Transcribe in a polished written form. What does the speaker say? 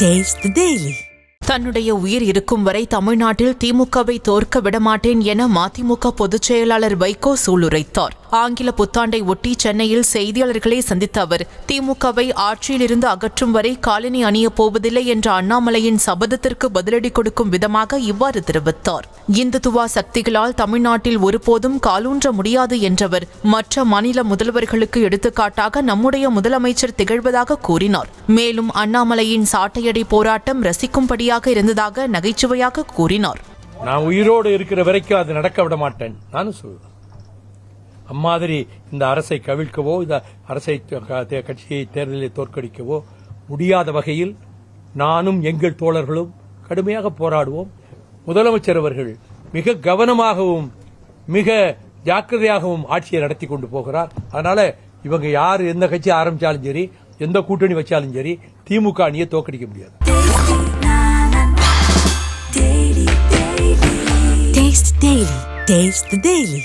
Taste the Daily. தன்னுடைய உயிர் இருக்கும் வரை தமிழ்நாட்டில் திமுகவை தோற்க விடமாட்டேன் என மதிமுக பொதுச் செயலாளர் வைகோ சூளுரைத்தார். ஆங்கில புத்தாண்டை ஒட்டி சென்னையில் செய்தியாளர்களை சந்தித்த அவர், திமுகவை ஆட்சியிலிருந்து அகற்றும் வரை காலணி அணியப் போவதில்லை என்ற அண்ணாமலையின் சபதத்திற்கு பதிலடி கொடுக்கும் விதமாக இவ்வாறு தெரிவித்தார். இந்துத்துவா சக்திகளால் தமிழ்நாட்டில் ஒருபோதும் காலூன்ற முடியாது என்றவர், மற்ற மாநில முதல்வர்களுக்கு எடுத்துக்காட்டாக நம்முடைய முதலமைச்சர் திகழ்வதாக கூறினார். மேலும் அண்ணாமலையின் சாட்டையடி போராட்டம் ரசிக்கும்படியாக இருந்ததாக நகைச்சுவையாக கூறினார். நான் உயிரோடு இருக்கிற வரைக்கும் அது நடக்க விட மாட்டேன். நானும் சொல்லுவேன், அம்மாதிரி இந்த அரசை கவிழ்க்கவோ, இந்த அரசை கட்சியை தேர்தலில் தோற்கடிக்கவோ முடியாத வகையில் நானும் எங்கள் தோழர்களும் கடுமையாக போராடுவோம். முதலமைச்சர் அவர்கள் மிக கவனமாகவும் மிக ஜாக்கிரதையாகவும் ஆட்சியை நடத்தி கொண்டு போகிறார். அதனால இவங்க யார் எந்த கட்சி ஆரம்பிச்சாலும் சரி, எந்த கூட்டணி வச்சாலும் சரி, திமுக அணியை தோற்கடிக்க முடியாது. Taste Daily. Taste the Daily.